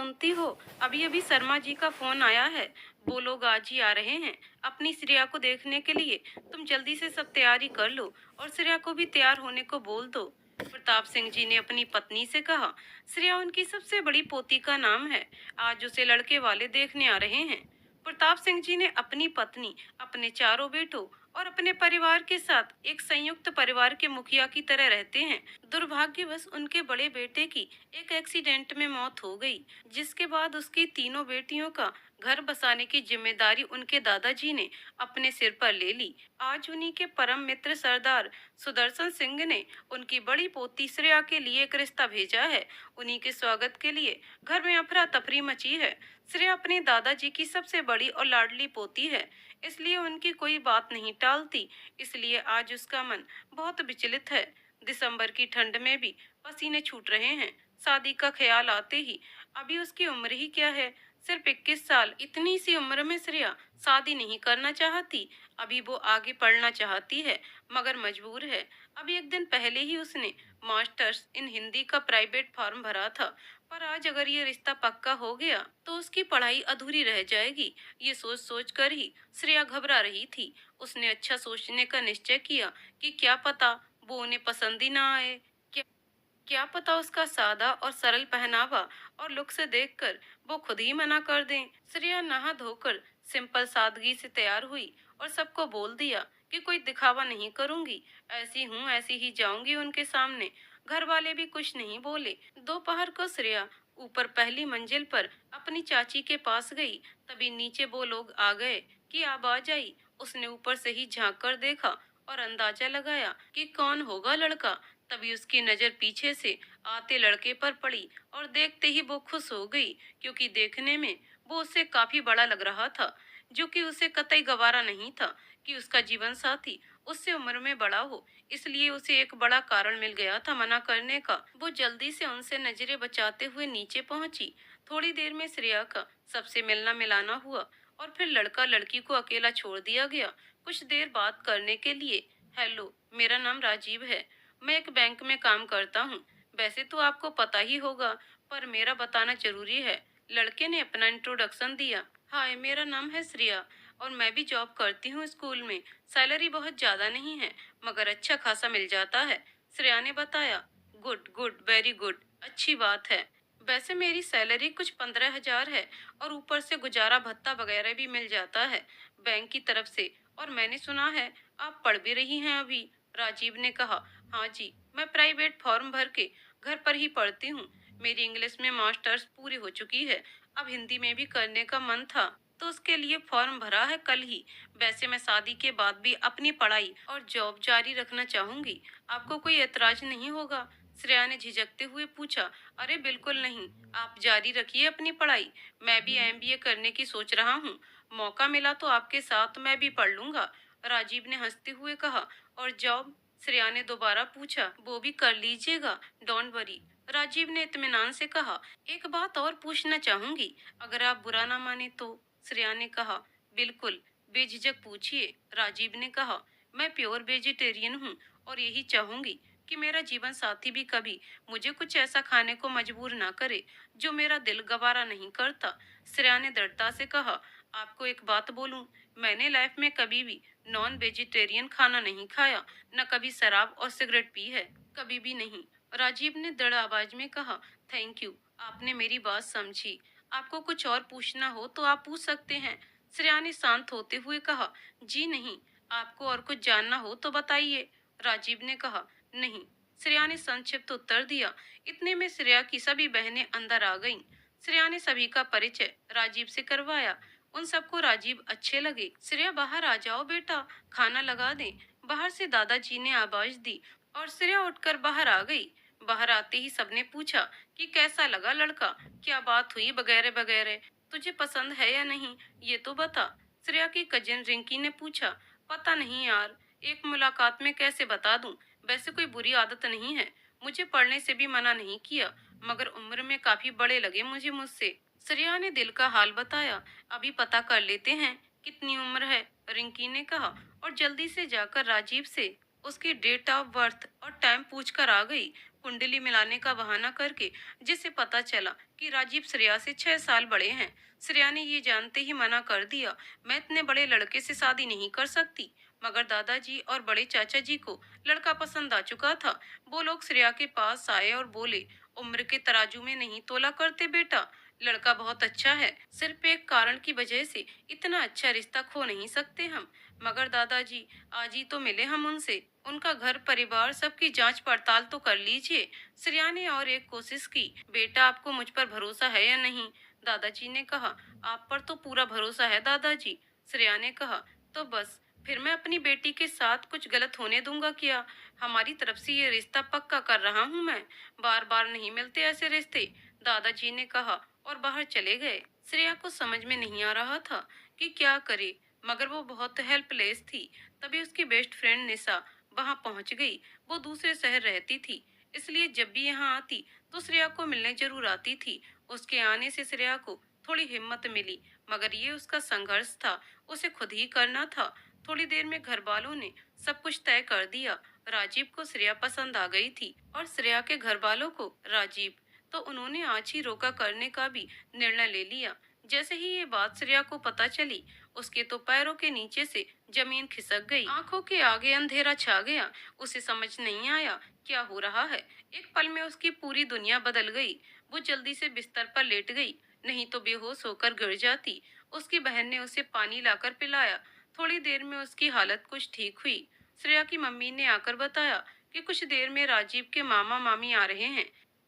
सुनती हो? अभी अभी शर्मा जी का फोन आया है। वो लोग आज ही आ रहे हैं अपनी श्रेया को देखने के लिए। तुम जल्दी से सब तैयारी कर लो और श्रेया को भी तैयार होने को बोल दो। प्रताप सिंह जी ने अपनी पत्नी से कहा। श्रेया उनकी सबसे बड़ी पोती का नाम है। आज उसे लड़के वाले देखने आ रहे हैं। प्रताप सिंह जी ने अपनी पत्नी, अपने चारों बेटों और अपने परिवार के साथ एक संयुक्त परिवार के मुखिया की तरह रहते हैं। दुर्भाग्यवश उनके बड़े बेटे की एक एक्सीडेंट में मौत हो गई, जिसके बाद उसकी तीनों बेटियों का घर बसाने की जिम्मेदारी उनके दादाजी ने अपने सिर पर ले ली। आज उन्हीं के परम मित्र सरदार सुदर्शन सिंह ने उनकी बड़ी पोती श्रेया के लिए एक रिश्ता भेजा है। उन्हीं के स्वागत के लिए घर में अफरा तफरी मची है। श्रेया अपने दादाजी की सबसे बड़ी और लाडली पोती है, इसलिए उनकी कोई बात नहीं टालती। इसलिए आज उसका मन बहुत विचलित है। दिसंबर की ठंड में भी पसीने छूट रहे हैं। शादी का ख्याल आते ही, अभी उसकी उम्र ही क्या है, सिर्फ 21 साल। इतनी सी उम्र में श्रेया शादी नहीं करना चाहती। अभी वो आगे पढ़ना चाहती है, मगर मजबूर है। अभी एक दिन पहले ही उसने मास्टर्स इन हिंदी का प्राइवेट फॉर्म भरा था। पर आज अगर ये रिश्ता पक्का हो गया तो उसकी पढ़ाई अधूरी रह जाएगी। ये सोच सोच कर ही श्रेया घबरा रही थी। उसने अच्छा सोचने का निश्चय किया कि क्या पता वो उन्हें पसंद ही ना आए। क्या क्या पता उसका सादा और सरल पहनावा और लुक से देखकर वो खुद ही मना कर दें। श्रेया नहा धोकर सिंपल सादगी से तैयार हुई और सबको बोल दिया कि कोई दिखावा नहीं करूंगी, ऐसी हूँ ऐसी ही जाऊंगी उनके सामने। घर वाले भी कुछ नहीं बोले। दोपहर को श्रेया ऊपर पहली मंजिल पर अपनी चाची के पास गई। तभी नीचे वो लोग आ गए कि आवाज आई। उसने ऊपर से ही झांक कर देखा और अंदाजा लगाया कि कौन होगा लड़का। तभी उसकी नजर पीछे से आते लड़के पर पड़ी और देखते ही वो खुश हो गई, क्योंकि देखने में वो उससे काफी बड़ा लग रहा था, जो कि उसे कतई गवारा नहीं था कि उसका जीवन साथी उससे उम्र में बड़ा हो। इसलिए उसे एक बड़ा कारण मिल गया था मना करने का। वो जल्दी से उनसे नजरें बचाते हुए नीचे पहुंची। थोड़ी देर में श्रेया का सबसे मिलना मिलाना हुआ और फिर लड़का लड़की को अकेला छोड़ दिया गया कुछ देर बात करने के लिए। हेलो, मेरा नाम राजीव है। मैं एक बैंक में काम करता हूँ। वैसे तो आपको पता ही होगा, पर मेरा बताना जरूरी है। लड़के ने अपना इंट्रोडक्शन दिया। हाय, मेरा नाम है श्रेया और मैं भी जॉब करती हूँ स्कूल में। सैलरी बहुत ज्यादा नहीं है, मगर अच्छा खासा मिल जाता है। श्रेया ने बताया। गुड गुड, वेरी गुड, अच्छी बात है। वैसे मेरी सैलरी कुछ 15,000 है और ऊपर से गुजारा भत्ता वगैरह भी मिल जाता है बैंक की तरफ से। और मैंने सुना है आप पढ़ भी रही हैं अभी। राजीव ने कहा। हाँ जी, मैं प्राइवेट फॉर्म भर के घर पर ही पढ़ती हूँ। मेरी इंग्लिश में मास्टर्स पूरी हो चुकी है। अब हिंदी में भी करने का मन था, तो उसके लिए फॉर्म भरा है कल ही। वैसे मैं शादी के बाद भी अपनी पढ़ाई और जॉब जारी रखना चाहूंगी। आपको कोई एतराज नहीं होगा? श्रेया ने झिझकते हुए पूछा। अरे बिल्कुल नहीं, आप जारी रखिए अपनी पढ़ाई। मैं भी एमबीए करने की सोच रहा हूँ। मौका मिला तो आपके साथ मैं भी पढ़ लूंगा। राजीव ने हंसते हुए कहा। और जॉब? श्रेया ने दोबारा पूछा। वो भी कर लीजिएगा, डोंट वरी, राजीव ने इत्मीनान से कहा। एक बात और पूछना चाहूंगी, अगर आप बुरा ना माने तो? श्रेया ने कहा। बिल्कुल, बेझिझक पूछिए, राजीव ने कहा। मैं प्योर वेजिटेरियन हूँ और यही चाहूंगी कि मेरा जीवन साथी भी कभी मुझे कुछ ऐसा खाने को मजबूर ना करे जो मेरा दिल गवारा नहीं करता। श्रेया ने दृढ़ता से कहा। आपको एक बात बोलूं, मैंने लाइफ में कभी भी नॉन वेजिटेरियन खाना नहीं खाया, न कभी शराब और सिगरेट पी है, कभी भी नहीं, राजीव ने दृढ़ आवाज में कहा। थैंक यू, आपने मेरी बात समझी। आपको कुछ और पूछना हो तो आप पूछ सकते हैं, श्रेया ने शांत होते हुए कहा। जी नहीं, आपको और कुछ जानना हो तो बताइए, राजीव ने कहा। नहीं, श्रेया ने संक्षिप्त उत्तर दिया। इतने में श्रेया की सभी बहनें अंदर आ गईं। श्रेया ने सभी का परिचय राजीव से करवाया। उन सबको राजीव अच्छे लगे। श्रेया, बाहर आ जाओ बेटा, खाना लगा दें। बाहर से दादाजी ने आवाज दी और श्रेया उठकर बाहर आ गई। बाहर आते ही सबने पूछा कि कैसा लगा लड़का, क्या बात हुई वगैरह वगैरह, तुझे पसंद है या नहीं, ये तो बता। श्रेया की कजिन रिंकी ने पूछा। पता नहीं यार, एक मुलाकात में कैसे बता दूं। वैसे कोई बुरी आदत नहीं है, मुझे पढ़ने से भी मना नहीं किया, मगर उम्र में काफी बड़े लगे मुझे मुझसे। श्रेया ने दिल का हाल बताया। अभी पता कर लेते हैं कितनी उम्र है, रिंकी ने कहा और जल्दी से जाकर राजीव से उसकी डेट ऑफ बर्थ और टाइम पूछकर आ गई। कुंडली मिलाने का बहाना करके, जिसे पता चला कि राजीव श्रेया से 6 साल बड़े हैं। श्रेया ने ये जानते ही मना कर दिया, मैं इतने बड़े लड़के से शादी नहीं कर सकती। मगर दादाजी और बड़े चाचा जी को लड़का पसंद आ चुका था। वो लोग श्रेया के पास आए और बोले, उम्र के तराजू में नहीं तोला करते बेटा, लड़का बहुत अच्छा है, सिर्फ एक कारण की वजह से इतना अच्छा रिश्ता खो नहीं सकते हम। मगर दादाजी, आज ही तो मिले हम उनसे, उनका घर परिवार सबकी जांच पड़ताल तो कर लीजिए। श्रेया ने और एक कोशिश की, बेटा आपको मुझ पर भरोसा है या नहीं? दादाजी ने कहा, आप पर तो पूरा भरोसा है दादाजी। श्रेया ने कहा, तो बस फिर मैं अपनी बेटी के साथ कुछ गलत होने दूंगा क्या? हमारी तरफ से ये रिश्ता पक्का कर रहा हूँ मैं, बार बार नहीं मिलते ऐसे रिश्ते, दादाजी ने कहा और बाहर चले गए। श्रेया को समझ में नहीं आ रहा था कि क्या करे, मगर वो बहुत हेल्पलेस थी। तभी उसकी बेस्ट फ्रेंड निशा वहां पहुंच गई। वो दूसरे शहर रहती थी, इसलिए जब भी यहाँ आती तो श्रेया को मिलने जरूर आती थी। उसके आने से श्रेया को थोड़ी हिम्मत मिली, मगर ये उसका संघर्ष था, उसे खुद ही करना था। थोड़ी देर में घर वालों ने सब कुछ तय कर दिया। राजीव को श्रेया पसंद आ गई थी और श्रेया के घर वालों को राजीव। तो उन्होंने आज ही रोका करने का भी निर्णय ले लिया। जैसे ही ये बात श्रेया को पता चली, उसके तो पैरों के नीचे से जमीन खिसक गई, आंखों के आगे अंधेरा छा गया। उसे समझ नहीं आया क्या हो रहा है। एक पल में उसकी पूरी दुनिया बदल गई। वो जल्दी से बिस्तर पर लेट गई, नहीं तो बेहोश होकर गिर जाती। उसकी बहन ने उसे पानी लाकर पिलाया। थोड़ी देर में उसकी हालत कुछ ठीक हुई। श्रेया की मम्मी ने आकर बताया कि कुछ देर में राजीव के मामा मामी आ रहे हैं।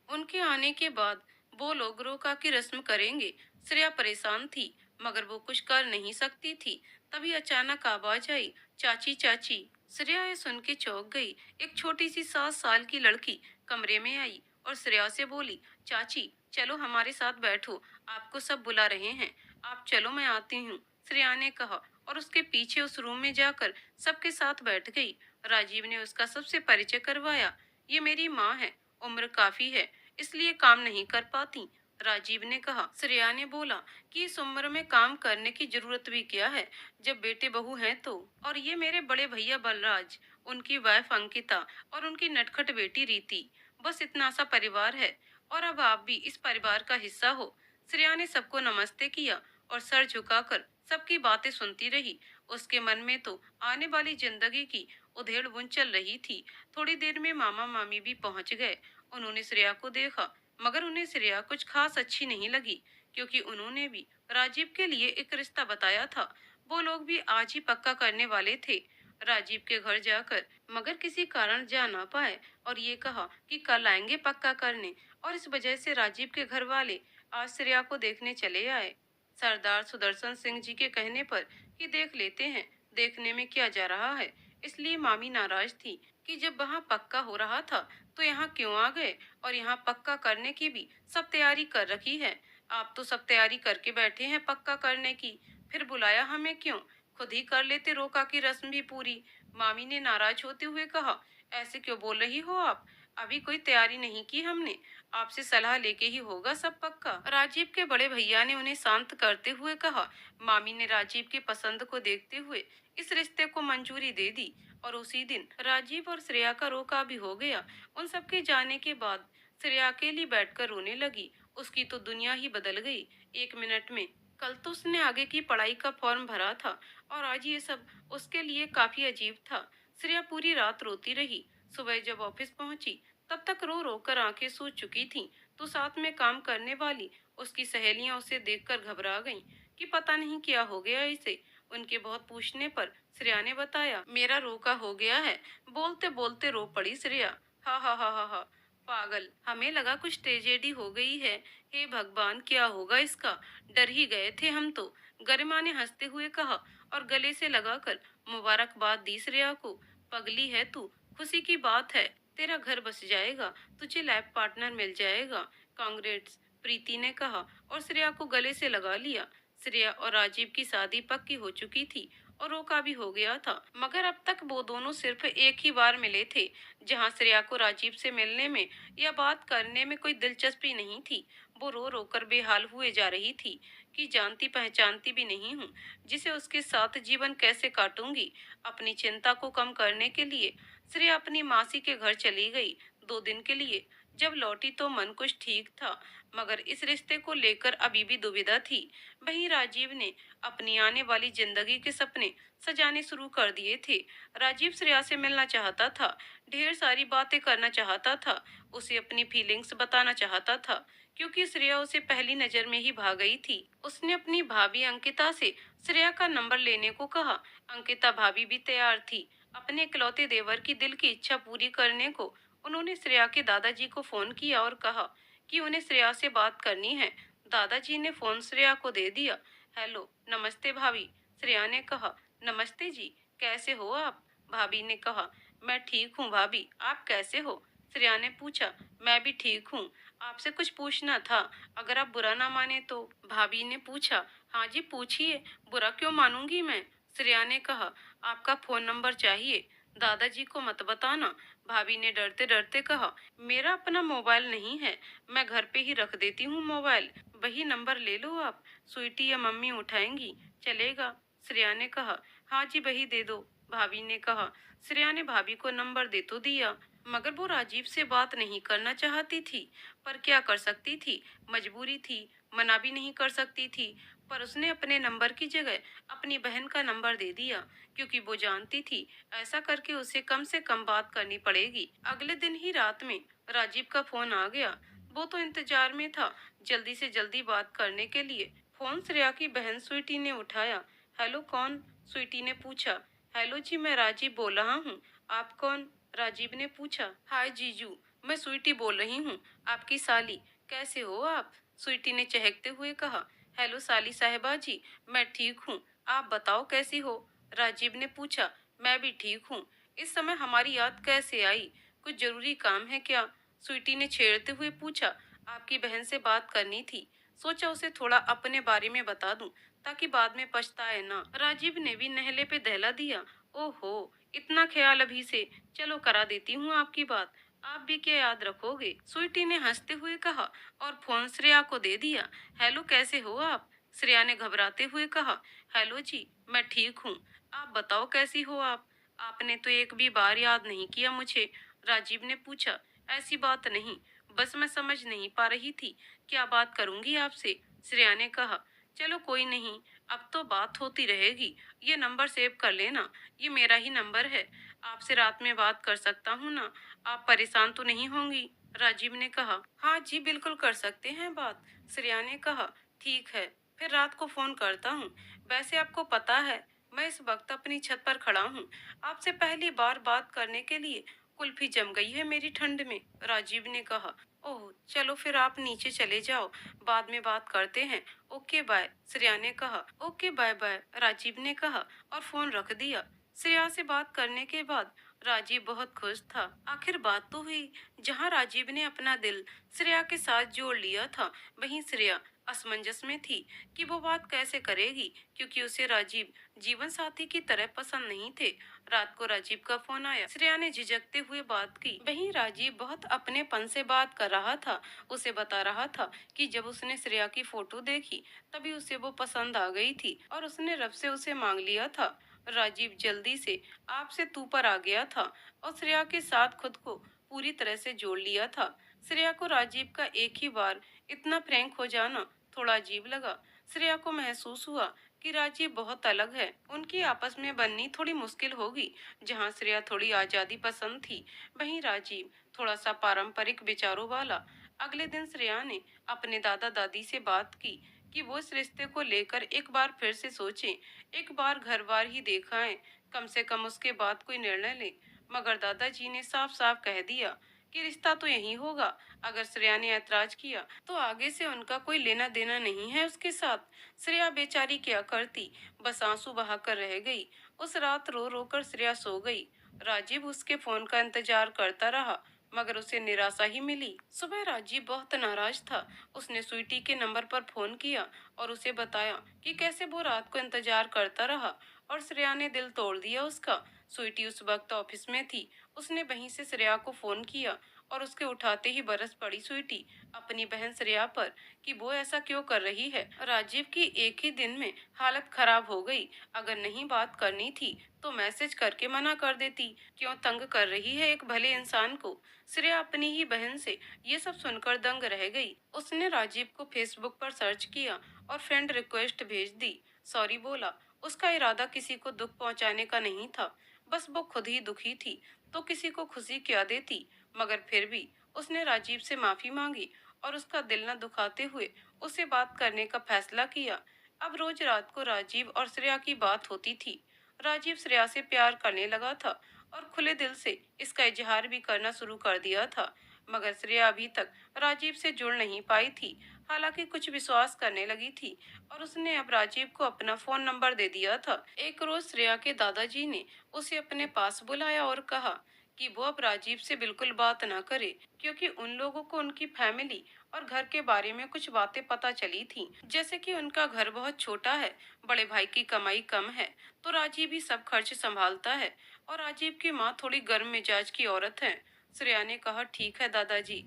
उनके आने के बाद वो लोग रोका की रस्म करेंगे। श्रेया परेशान थी, मगर वो कुछ कर नहीं सकती थी। तभी अचानक आवाज आई, चाची चाची। श्रेया ये सुन के चौंक गई। एक छोटी सी 7 साल की लड़की कमरे में आई और श्रेया से बोली, चाची चलो हमारे साथ बैठो, आपको सब बुला रहे हैं, आप चलो मैं आती हूँ। श्रेया ने कहा और उसके पीछे उस रूम में जाकर सबके साथ बैठ गई। राजीव ने उसका सबसे परिचय करवाया, ये मेरी माँ है, उम्र काफी है, इसलिए काम नहीं कर पाती। राजीव ने कहा। श्रेया ने बोला कि इस उम्र में काम करने की जरूरत भी क्या है, जब बेटे बहू हैं तो। और ये मेरे बड़े भैया बलराज, उनकी वाइफ अंकिता और उनकी नटखट बेटी रीति। बस इतना सा परिवार है और अब आप भी इस परिवार का हिस्सा हो। श्रेया ने सबको नमस्ते किया और सर झुकाकर सबकी बातें सुनती रही। उसके मन में तो आने वाली जिंदगी की उधेड़ बुन चल रही थी। थोड़ी देर में मामा मामी भी पहुंच गए। उन्होंने श्रेया को देखा, मगर उन्हें श्रेया कुछ खास अच्छी नहीं लगी, क्योंकि उन्होंने भी राजीव के लिए एक रिश्ता बताया था। वो लोग भी आज ही पक्का करने वाले थे, राजीव के घर जाकर, मगर किसी कारण जा ना पाए और ये कहा कि कल आएंगे पक्का करने। और इस वजह से राजीव के घर वाले आज श्रेया को देखने चले आए। सरदार सुदर्शन सिंह जी के कहने पर कि देख लेते हैं, देखने में क्या जा रहा है। इसलिए मामी नाराज थी कि जब वहाँ पक्का हो रहा था तो यहाँ क्यों आ गए, और यहाँ पक्का करने की भी सब तैयारी कर रखी है। आप तो सब तैयारी करके बैठे हैं पक्का करने की, फिर बुलाया हमें क्यों? खुद ही कर लेते रोका की रस्म भी पूरी। मामी ने नाराज होते हुए कहा, ऐसे क्यों बोल रही हो आप? अभी कोई तैयारी नहीं की हमने, आपसे सलाह लेके ही होगा सब पक्का। राजीव के बड़े भैया ने उन्हें शांत करते हुए कहा। मामी ने राजीव की पसंद को देखते हुए इस रिश्ते को मंजूरी दे दी और उसी दिन राजीव और श्रेया का रोका भी हो गया। उन सबके जाने के बाद श्रेया अकेली बैठकर रोने लगी। उसकी तो दुनिया ही बदल गई 1 मिनट में। कल तो उसने आगे की पढ़ाई का फॉर्म भरा था और आज ये सब उसके लिए काफी अजीब था। श्रेया पूरी रात रोती रही। सुबह जब ऑफिस पहुंची तब तक रो रो कर आंखें सूज चुकी थीं। तो साथ में काम करने वाली उसकी सहेलियां उसे देखकर घबरा गईं कि पता नहीं क्या हो गया इसे। उनके बहुत पूछने पर श्रेया ने बताया, मेरा रोका हो गया है। बोलते बोलते रो पड़ी श्रेया। हा हा हा हा हा, पागल, हमें लगा कुछ ट्रेजेडी हो गई है। हे भगवान, क्या होगा इसका, डर ही गए थे हम तो, गरिमा ने हंसते हुए कहा और गले से लगाकर मुबारकबाद दी श्रेया को। पगली है तू, खुशी की बात है, तेरा घर बस जाएगा, तुझे लाइफ पार्टनर मिल जाएगा, कांग्रेट्स, प्रीति ने कहा और श्रेया को गले से लगा लिया। श्रेया और राजीव की शादी पक्की हो चुकी थी और रोका भी हो गया था, मगर अब तक वो दोनों सिर्फ एक ही बार मिले थे, जहां श्रेया को राजीव से मिलने में या बात करने में कोई दिलचस्पी नहीं थी। वो रो रो कर बेहाल हुए जा रही थी कि जानती पहचानती भी नहीं हूँ जिसे उसके साथ जीवन कैसे काटूंगी। अपनी चिंता को कम करने के लिए श्रेया अपनी मासी के घर चली गई। 2 दिन के लिए। जब लौटी तो मन कुछ ठीक था, मगर इस रिश्ते को लेकर अभी भी दुविधा थी। वहीं राजीव ने अपनी आने वाली जिंदगी के सपने सजाने शुरू कर दिए थे। राजीव श्रेया से मिलना चाहता था, ढेर सारी बातें करना चाहता था, उसे अपनी फीलिंग्स बताना चाहता था, क्योंकि श्रेया उसे पहली नजर में ही भा गई थी। उसने अपनी भाभी अंकिता से श्रेया का नंबर लेने को कहा। अंकिता भाभी भी तैयार थी। अपने इकलौते देवर की दिल की इच्छा पूरी करने को उन्होंने श्रेया के दादाजी को फोन किया और कहा कि उन्हें श्रेया से बात करनी है। दादाजी ने फोन श्रेया को दे दिया। हेलो, नमस्ते भाभी। श्रेया ने कहा। नमस्ते जी, कैसे हो आप? भाभी ने कहा। मैं ठीक हूँ भाभी, आप कैसे हो? श्रेया ने पूछा। मैं भी ठीक हूँ, आपसे कुछ पूछना था, अगर आप बुरा ना माने तो। भाभी ने पूछा। हाँ जी, पूछिए, बुरा क्यों मानूंगी मैं? श्रेया ने कहा। आपका फोन नंबर चाहिए, दादाजी को मत बताना। भाभी ने डरते डरते कहा। मेरा अपना मोबाइल नहीं है, मैं घर पे ही रख देती हूँ मोबाइल, वही नंबर ले लो आप, स्वीटी या मम्मी उठाएंगी, चलेगा? श्रेया ने कहा। हाँ जी, वही दे दो, भाभी ने कहा। श्रेया ने भाभी को नंबर दे तो दिया, मगर वो राजीव से बात नहीं करना चाहती थी। पर क्या कर सकती थी, मजबूरी थी, मना भी नहीं कर सकती थी। पर उसने अपने नंबर की जगह अपनी बहन का नंबर दे दिया, क्योंकि वो जानती थी ऐसा करके उसे कम से कम बात करनी पड़ेगी। अगले दिन ही रात में राजीव का फोन आ गया। वो तो इंतजार में था, जल्दी से जल्दी बात करने के लिए। फोन श्रेया की बहन स्वीटी ने उठाया। हेलो, कौन? स्वीटी ने पूछा। हेलो जी, मैं राजीव बोल रहा हूँ, आप कौन? राजीव ने पूछा। हाय जीजू, मैं स्वीटी बोल रही हूँ, आपकी साली। कैसे हो आप? स्वीटी ने चहकते हुए कहा। हेलो साली साहिबा जी, मैं ठीक हूँ, आप बताओ कैसी हो? राजीव ने पूछा। मैं भी ठीक हूँ। इस समय हमारी याद कैसे आई, कुछ जरूरी काम है क्या? स्वीटी ने छेड़ते हुए पूछा। आपकी बहन से बात करनी थी, सोचा उसे थोड़ा अपने बारे में बता दूं, ताकि बाद में पछताए ना। राजीव ने भी नहले पे दहला दिया। ओहो, इतना ख्याल अभी से? चलो करा देती हूँ आपकी बात, आप भी क्या याद रखोगे? स्वीटी ने हंसते हुए कहा और फोन श्रेया को दे दिया। हेलो, कैसे हो आप? श्रेया ने घबराते हुए कहा। हेलो जी, मैं ठीक हूँ, आप बताओ कैसी हो आप? आपने तो एक भी बार याद नहीं किया मुझे। राजीव ने पूछा। ऐसी बात नहीं, बस मैं समझ नहीं पा रही थी क्या बात करूंगी आपसे। श्रेया ने कहा। चलो कोई नहीं, अब तो बात होती रहेगी। ये नंबर सेव कर लेना, ये मेरा ही नंबर है, आपसे रात में बात कर सकता हूँ ना? आप परेशान तो नहीं होंगी? राजीव ने कहा। हाँ जी, बिल्कुल कर सकते हैं बात। श्रेया ने कहा। ठीक है, फिर रात को फोन करता हूँ। वैसे आपको पता है, मैं इस वक्त अपनी छत पर खड़ा हूँ, आपसे पहली बार बात करने के लिए। कुल्फी जम गई है मेरी ठंड में, राजीव ने कहा। ओह, चलो फिर आप नीचे चले जाओ, बाद में बात करते हैं। ओके बाय, श्रेया ने कहा। ओके बाय बाय, राजीव ने कहा और फोन रख दिया। श्रेया से बात करने के बाद राजीव बहुत खुश था। आखिर बात तो हुई। जहां राजीव ने अपना दिल श्रेया के साथ जोड़ लिया था, वहीं श्रेया असमंजस में थी कि वो बात कैसे करेगी, क्योंकि उसे राजीव जीवन साथी की तरह पसंद नहीं थे। रात को राजीव का फोन आया। श्रेया ने झिझकते हुए बात की। वहीं राजीव बहुत अपनेपन से बात कर रहा था। उसे बता रहा था कि जब उसने श्रेया की फोटो देखी, तभी उसे वो पसंद आ गई थी और उसने रब से उसे मांग लिया था। राजीव जल्दी से आपसे तू पर आ गया था और श्रेया के साथ खुद को पूरी तरह से जोड़ लिया था। श्रेया को राजीव का एक ही बार इतना फ्रैंक हो जाना थोड़ा अजीब लगा। श्रेया को महसूस हुआ कि राजीव बहुत अलग है, उनकी आपस में बननी थोड़ी मुश्किल होगी। जहाँ श्रेया थोड़ी आजादी पसंद थी, वहीं राजीव थोड़ा सा पारंपरिक विचारों वाला। अगले दिन श्रेया ने अपने दादा दादी से बात की कि वो इस रिश्ते को लेकर एक बार फिर से सोचें, एक बार घर बार ही देखा है, कम से कम उसके बाद कोई निर्णय ले। मगर दादाजी ने साफ साफ कह दिया कि रिश्ता तो यही होगा। अगर श्रेया ने ऐतराज किया तो आगे से उनका कोई लेना देना नहीं है उसके साथ। श्रेया बेचारी क्या करती, बस आंसू बहाकर रह गई। उस रात रो रो कर श्रेया सो गई। राजीव उसके फोन का इंतजार करता रहा, मगर उसे निराशा ही मिली। सुबह राजीव बहुत नाराज था। उसने स्वीटी के नंबर पर फोन किया और उसे बताया कि कैसे वो रात को इंतजार करता रहा और श्रेया ने दिल तोड़ दिया उसका। स्वीटी उस वक्त ऑफिस में थी। उसने वहीं से श्रेया को फोन किया और उसके उठाते ही बरस पड़ी स्वीटी अपनी बहन श्रेया पर कि वो ऐसा क्यों कर रही है। राजीव की एक ही दिन में हालत खराब हो गई। अगर नहीं बात करनी थी तो मैसेज करके मना कर देती, क्यों तंग कर रही है एक भले इंसान को। श्रेया अपनी ही बहन से ये सब सुनकर दंग रह गई। उसने राजीव को फेसबुक पर सर्च किया और फ्रेंड रिक्वेस्ट भेज दी। सॉरी बोला। उसका इरादा किसी को दुख पहुंचाने का नहीं था, बस वो खुद ही दुखी थी तो किसी को खुशी क्या देती। मगर फिर भी उसने राजीव से माफी मांगी और उसका दिल न दुखाते हुए उससे बात करने का फैसला किया। अब रोज रात को राजीव और श्रेया की बात होती थी। राजीव श्रेया से प्यार करने लगा था और खुले दिल से इसका इजहार भी करना शुरू कर दिया था। मगर श्रेया अभी तक राजीव से जुड़ नहीं पाई थी। हालांकि कुछ विश्वास करने लगी थी और उसने अब राजीव को अपना फोन नंबर दे दिया था। एक रोज श्रेया के दादाजी ने उसे अपने पास बुलाया और कहा कि वो अब राजीव से बिल्कुल बात ना करे, क्योंकि उन लोगों को उनकी फैमिली और घर के बारे में कुछ बातें पता चली थी। जैसे कि उनका घर बहुत छोटा है, बड़े भाई की कमाई कम है, तो राजीव ही सब खर्च संभालता है और राजीव की माँ थोड़ी गर्म मिजाज की औरत है। श्रेया ने कहा ठीक है दादाजी,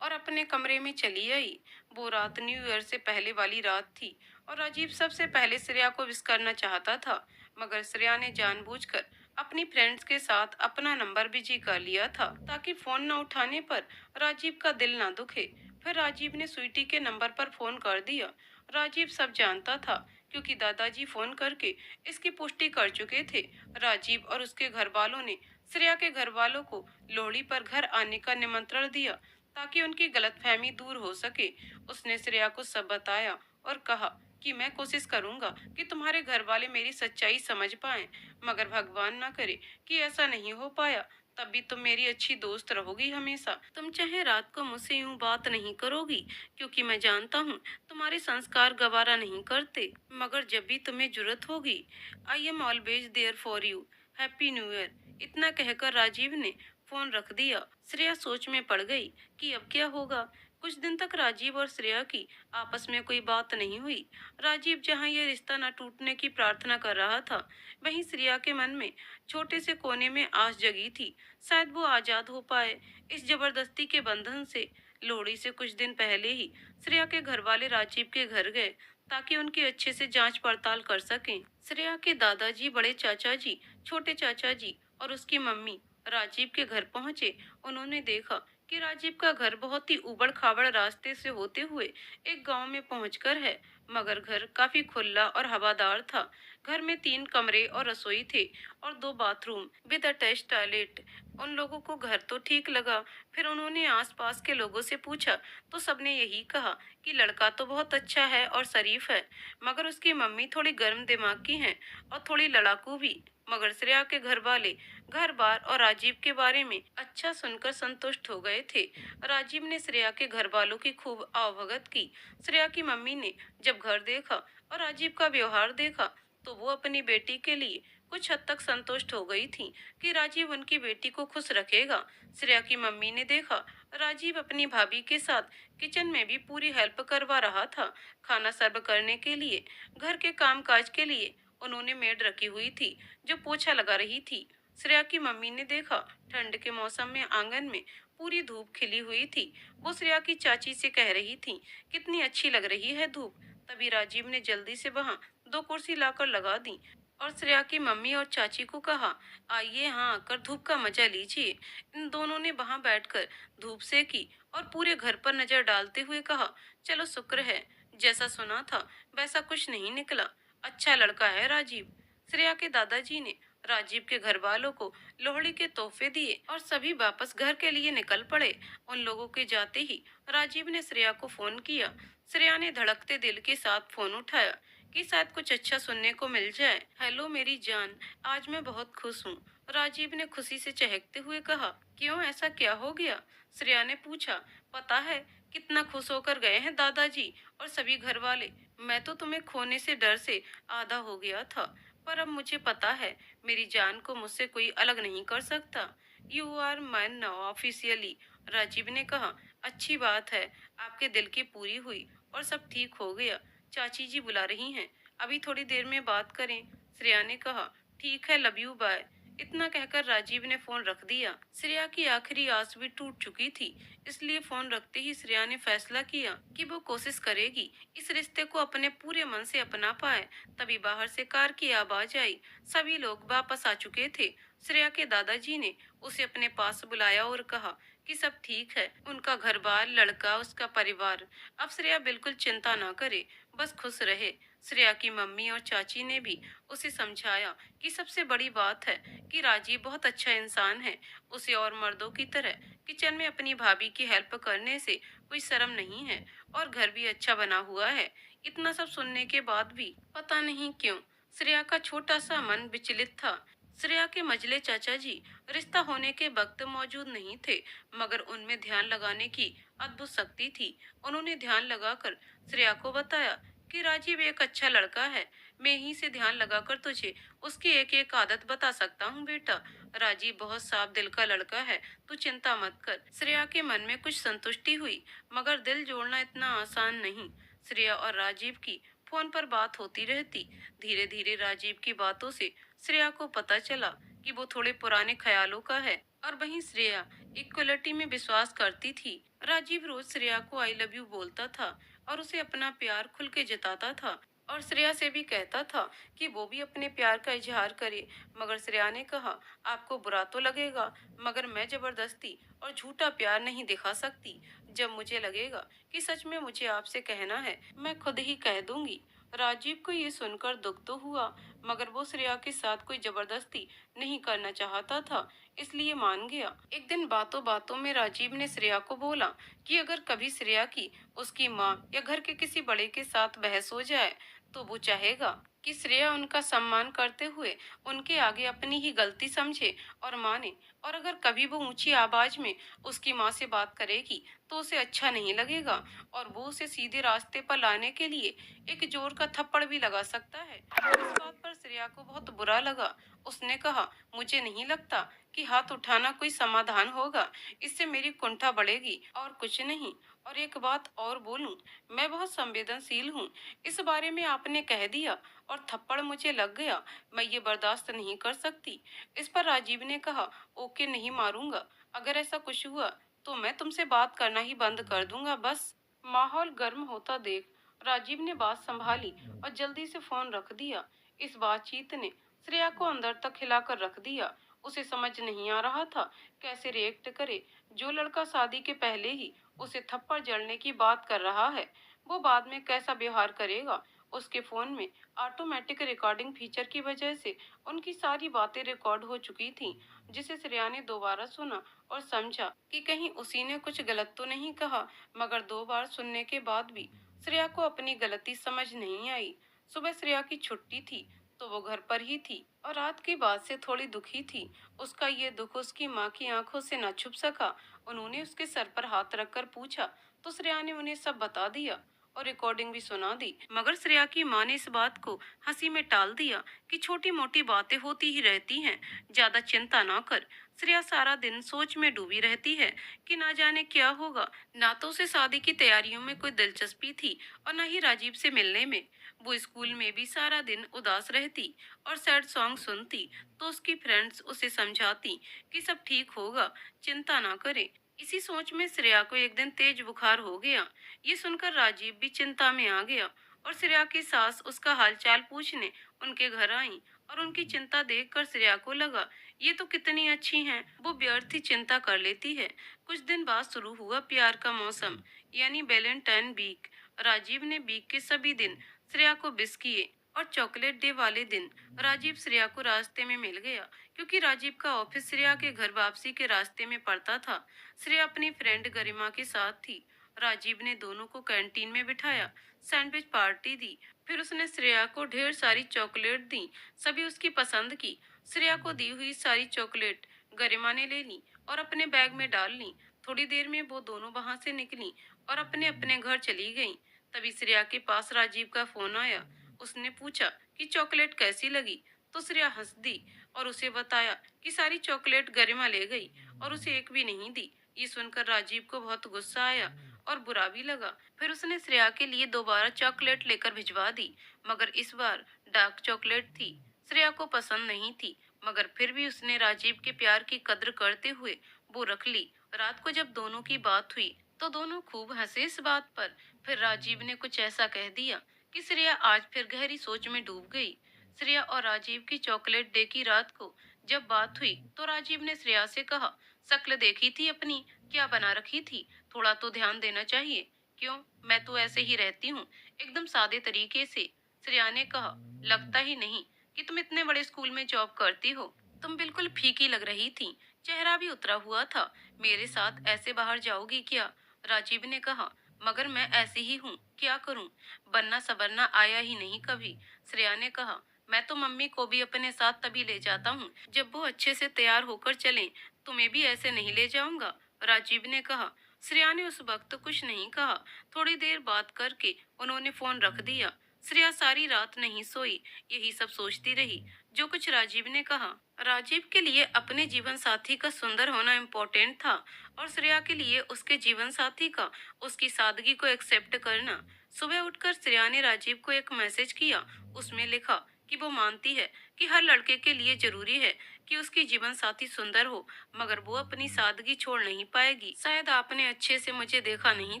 और अपने कमरे में चली आई। वो रात न्यू ईयर से पहले वाली रात थी और राजीव सबसे पहले श्रेया को विश करना चाहता था, मगर श्रेया ने जानबूझकर अपनी फ्रेंड्स के साथ अपना नंबर बिजी कर लिया था ताकि फोन न उठाने पर राजीव का दिल ना दुखे। फिर राजीव ने स्वीटी के नंबर पर फोन कर दिया। राजीव सब जानता था क्योंकि दादाजी फोन करके इसकी पुष्टि कर चुके थे। राजीव और उसके घर वालों ने श्रेया के घर वालों को लोहड़ी पर घर आने का निमंत्रण दिया ताकि उनकी गलतफहमी दूर हो सके। उसने श्रेया को सब बताया और कहा कि मैं कोशिश करूंगा कि तुम्हारे घर वाले मेरी सच्चाई समझ पाएं, मगर भगवान ना करे कि ऐसा नहीं हो पाया, तब भी तुम मेरी अच्छी दोस्त रहोगी हमेशा। तुम चाहे रात को मुझसे यूं बात नहीं करोगी, क्योंकि मैं जानता हूँ तुम्हारे संस्कार गवारा नहीं करते, मगर जब भी तुम्हें जरूरत होगी, I am always there for you. Happy new year. इतना कहकर राजीव ने फोन रख दिया। श्रेया सोच में पड़ गई कि अब क्या होगा। कुछ दिन तक राजीव और श्रेया की आपस में कोई बात नहीं हुई। राजीव जहां ये रिश्ता न टूटने की प्रार्थना कर रहा था, वहीं श्रेया के मन में छोटे से कोने में आस जगी थी, शायद वो आजाद हो पाए इस जबरदस्ती के बंधन से। लोहड़ी से कुछ दिन पहले ही श्रेया के घर वाले राजीव के घर गए ताकि उनकी अच्छे से जांच पड़ताल कर सकें। श्रेया के दादाजी, बड़े चाचा जी, छोटे चाचा जी और उसकी मम्मी राजीव के घर पहुंचे। उन्होंने देखा कि राजीव का घर बहुत ही उबड़ खाबड़ रास्ते से होते हुए एक गांव में पहुंचकर है, मगर घर काफी खुला और हवादार था। घर में 3 कमरे और रसोई थे और 2 बाथरूम विद अटैच टॉयलेट। उन लोगों को घर तो ठीक लगा। फिर उन्होंने आसपास के लोगों से पूछा तो सबने यही कहा कि लड़का तो बहुत अच्छा है और शरीफ है, मगर उसकी मम्मी थोड़ी गर्म दिमाग की है और थोड़ी लड़ाकू भी। मगर श्रेया के घर वाले घर बार और राजीव के बारे में अच्छा सुनकर संतुष्ट हो गए थे। राजीव ने श्रेया के घर वालों की खूब आवभगत की। श्रेया की मम्मी ने जब घर देखा और राजीव का व्यवहार देखा तो वो अपनी बेटी के लिए कुछ हद तक संतुष्ट हो गई थी कि राजीव उनकी बेटी को खुश रखेगा। श्रेया की मम्मी ने देखा राजीव अपनी भाभी के साथ किचन में भी पूरी हेल्प करवा रहा था। खाना सर्व करने के लिए, घर के कामकाज के लिए उन्होंने मेड रखी हुई थी जो पोछा लगा रही थी। श्रेया की मम्मी ने देखा ठंड के मौसम में आंगन में पूरी धूप खिली हुई थी। वो श्रेया की चाची से कह रही थी कितनी अच्छी लग रही है धूप। तभी राजीव ने जल्दी से वहां 2 कुर्सी लाकर लगा दी और श्रेया की मम्मी और चाची को कहा आइए यहाँ आकर धूप का मजा लीजिए। इन दोनों ने वहां बैठकर धूप सेकी और पूरे घर पर नजर डालते हुए कहा चलो शुक्र है, जैसा सुना था वैसा कुछ नहीं निकला। अच्छा लड़का है राजीव। श्रेया के दादाजी ने राजीव के घर वालों को लोहड़ी के तोहफे दिए और सभी वापस घर के लिए निकल पड़े। उन लोगों के जाते ही राजीव ने श्रेया को फोन किया। श्रेया ने धड़कते दिल के साथ फोन उठाया कि शायद कुछ अच्छा सुनने को मिल जाए। हेलो मेरी जान, आज मैं बहुत खुश हूँ। राजीव ने खुशी से चहकते हुए कहा। क्यों, ऐसा क्या हो गया? श्रेया ने पूछा। पता है कितना खुश होकर गए हैं दादाजी और सभी घर वाले। मैं तो तुम्हें खोने से डर से आधा हो गया था, पर अब मुझे पता है मेरी जान को मुझसे कोई अलग नहीं कर सकता। You are mine now officially. Rajeev ने कहा। अच्छी बात है, आपके दिल की पूरी हुई और सब ठीक हो गया। चाची जी बुला रही हैं, अभी थोड़ी देर में बात करें। श्रेया ने कहा ठीक है, लव यू बाय। इतना कहकर राजीव ने फोन रख दिया। श्रेया की आखिरी आस भी टूट चुकी थी, इसलिए फोन रखते ही श्रेया ने फैसला किया कि वो कोशिश करेगी इस रिश्ते को अपने पूरे मन से अपना पाए। तभी बाहर से कार की आवाज आई। सभी लोग वापस आ चुके थे। श्रेया के दादाजी ने उसे अपने पास बुलाया और कहा कि सब ठीक है, उनका घर बार, लड़का, उसका परिवार। अब श्रेया बिल्कुल चिंता ना करे, बस खुश रहे। श्रेया की मम्मी और चाची ने भी उसे समझाया कि सबसे बड़ी बात है कि राजीव बहुत अच्छा इंसान है। उसे और मर्दों की तरह किचन में अपनी भाभी की हेल्प करने से कोई शर्म नहीं है, और घर भी अच्छा बना हुआ है। इतना सब सुनने के बाद भी पता नहीं क्यों श्रेया का छोटा सा मन विचलित था। श्रेया के मजले चाचा जी रिश्ता होने के वक्त मौजूद नहीं थे, मगर उनमें ध्यान लगाने की अद्भुत शक्ति थी। उन्होंने ध्यान लगाकर श्रेया को बताया कि राजीव एक अच्छा लड़का है। मैं यहीं से ध्यान लगाकर तुझे उसकी एक एक आदत बता सकता हूँ बेटा। राजीव बहुत साफ दिल का लड़का है, तू चिंता मत कर। श्रेया के मन में कुछ संतुष्टि हुई, मगर दिल जोड़ना इतना आसान नहीं। श्रेया और राजीव की फोन पर बात होती रहती। धीरे धीरे राजीव की बातों से श्रेया को पता चला कि वो थोड़े पुराने ख्यालों का है, और वहीं श्रेया इक्वलिटी में विश्वास करती थी। राजीव रोज श्रेया को आई लव यू बोलता था और उसे अपना प्यार खुल के जताता था, और श्रेया से भी कहता था कि वो भी अपने प्यार का इजहार करे। मगर श्रेया ने कहा, आपको बुरा तो लगेगा, मगर मैं जबरदस्ती और झूठा प्यार नहीं दिखा सकती। जब मुझे लगेगा कि सच में मुझे आपसे कहना है, मैं खुद ही कह दूंगी। राजीव को ये सुनकर दुख तो हुआ, मगर वो श्रेया के साथ कोई जबरदस्ती नहीं करना चाहता था, इसलिए मान गया। एक दिन बातों बातों में राजीव ने श्रेया को बोला कि अगर कभी श्रेया की उसकी माँ या घर के किसी बड़े के साथ बहस हो जाए, तो वो चाहेगा कि श्रेया उनका सम्मान करते हुए उनके आगे अपनी ही गलती समझे और माने। और अगर कभी वो ऊंची आवाज में उसकी माँ से बात करेगी, तो उसे अच्छा नहीं लगेगा, और वो उसे सीधे रास्ते पर लाने के लिए एक जोर का थप्पड़ भी लगा सकता है। इस बात पर श्रेया को बहुत बुरा लगा। उसने कहा, मुझे नहीं लगता कि हाथ उठाना कोई समाधान होगा, इससे मेरी कुंठा बढ़ेगी और कुछ नहीं। और एक बात और बोलूं, मैं बहुत संवेदनशील हूँ। इस बारे में आपने कह दिया और थप्पड़ मुझे लग गया, मैं ये बर्दाश्त नहीं कर सकती। इस पर राजीव ने कहा, ओके, नहीं मारूंगा। अगर ऐसा कुछ हुआ तो मैं तुमसे बात करना ही बंद कर दूंगा, बस। माहौल गर्म होता देख राजीव ने बात संभाली और जल्दी से फोन रख दिया। इस बातचीत ने श्रेया को अंदर तक हिलाकर रख दिया। उसे समझ नहीं आ रहा था कैसे रिएक्ट करे। जो लड़का शादी के पहले ही उसे थप्पड़ जड़ने की बात कर रहा है, वो बाद में कैसा व्यवहार करेगा। उसके फोन में ऑटोमेटिक रिकॉर्डिंग फीचर की वजह से उनकी सारी बातें रिकॉर्ड हो चुकी थीं, जिसे श्रेया ने दोबारा सुना और समझा कि कहीं उसी ने कुछ गलत तो नहीं कहा। मगर दो बार सुनने के बाद भी श्रेया को अपनी गलती समझ नहीं आई। सुबह श्रेया की छुट्टी थी, तो वो घर पर ही थी और रात की बात से थोड़ी दुखी थी। उसका ये दुख उसकी माँ की आंखों से न छुप सका। उन्होंने उसके सर पर हाथ रखकर पूछा, तो श्रेया ने उन्हें सब बता दिया और रिकॉर्डिंग भी सुना दी। मगर श्रेया की माँ ने इस बात को हंसी में टाल दिया कि छोटी मोटी बातें होती ही रहती हैं, ज्यादा चिंता ना कर। श्रेया सारा दिन सोच में डूबी रहती है कि ना जाने क्या होगा। ना तो उसे शादी की तैयारियों में कोई दिलचस्पी थी और न ही राजीव से मिलने में। वो स्कूल में भी सारा दिन उदास रहती और सैड सॉन्ग सुनती, तो उसकी फ्रेंड्स उसे समझाती कि सब ठीक होगा, चिंता ना करे। इसी सोच में श्रेया को एक दिन तेज बुखार हो गया। ये सुनकर राजीव भी चिंता में आ गया, और श्रेया की सास उसका हालचाल पूछने उनके घर आई। और उनकी चिंता देखकर श्रेया को लगा, ये तो कितनी अच्छी हैं, वो व्यर्थ ही चिंता कर लेती है। कुछ दिन बाद शुरू हुआ प्यार का मौसम, यानी वैलेंटाइन वीक। राजीव ने वीक के सभी दिन श्रेया को विश किए, और चॉकलेट डे वाले दिन राजीव श्रेया को रास्ते में मिल गया, क्योंकि राजीव का ऑफिस श्रेया के घर वापसी के रास्ते में पड़ता था। श्रेया अपनी फ्रेंड गरिमा के साथ थी। राजीव ने दोनों को कैंटीन में बिठाया, सैंडविच पार्टी दी, फिर उसने श्रेया को ढेर सारी चॉकलेट दी। सभी उसकी पसंद की। श्रेया को दी हुई सारी चॉकलेट गरिमा ने ले ली और अपने बैग में डाल ली। थोड़ी देर में वो दोनों वहां से निकली और अपने अपने घर चली गईं। तभी श्रेया के पास राजीव का फोन आया। उसने पूछा कि चॉकलेट कैसी लगी, तो श्रेया हंस दी और उसे बताया कि सारी चॉकलेट गरिमा ले गई और उसे एक भी नहीं दी। ये सुनकर राजीव को बहुत गुस्सा आया और बुरा भी लगा। फिर उसने श्रेया के लिए दोबारा चॉकलेट लेकर भिजवा दी, मगर इस बार डार्क चॉकलेट थी। श्रेया को पसंद नहीं थी, मगर फिर भी उसने राजीव के प्यार की कद्र करते हुए वो रख ली। रात को जब दोनों की बात हुई तो दोनों खूब हंसे इस बात पर। फिर राजीव ने कुछ ऐसा कह दिया कि श्रेया आज फिर गहरी सोच में डूब गई। श्रेया और राजीव की चॉकलेट डे की रात को जब बात हुई तो राजीव ने श्रेया से कहा, शक्ल देखी थी अपनी, क्या बना रखी थी, थोड़ा तो ध्यान देना चाहिए। क्यों, मैं तो ऐसे ही रहती हूँ, एकदम सादे तरीके से। श्रेया ने कहा, लगता ही नहीं कि तुम इतने बड़े स्कूल में जॉब करती हो। तुम बिल्कुल फीकी लग रही थी, चेहरा भी उतरा हुआ था। मेरे साथ ऐसे बाहर जाओगी क्या? राजीव ने कहा, मगर मैं ऐसी ही हूँ, क्या करूँ? बनना सबरना आया ही नहीं कभी। श्रेया ने कहा, मैं तो मम्मी को भी अपने साथ तभी ले जाता हूँ जब वो अच्छे से तैयार होकर चलें। तुम्हें भी ऐसे नहीं ले जाऊंगा। राजीव ने कहा। श्रेया ने उस वक्त कुछ नहीं कहा। थोड़ी देर बात करके उन्होंने फोन रख दिया। श्रेया सारी रात नहीं सोई, यही सब सोचती रही जो कुछ राजीव ने कहा। राजीव के लिए अपने जीवन साथी का सुंदर होना इम्पोर्टेंट था और श्रेया के लिए उसके जीवन साथी का उसकी सादगी को एक्सेप्ट करना। सुबह उठकर श्रेया ने राजीव को एक मैसेज किया। उसमें लिखा कि वो मानती है कि हर लड़के के लिए जरूरी है कि उसकी जीवन साथी सुंदर हो, मगर वो अपनी सादगी छोड़ नहीं पाएगी। शायद आपने अच्छे से मुझे देखा नहीं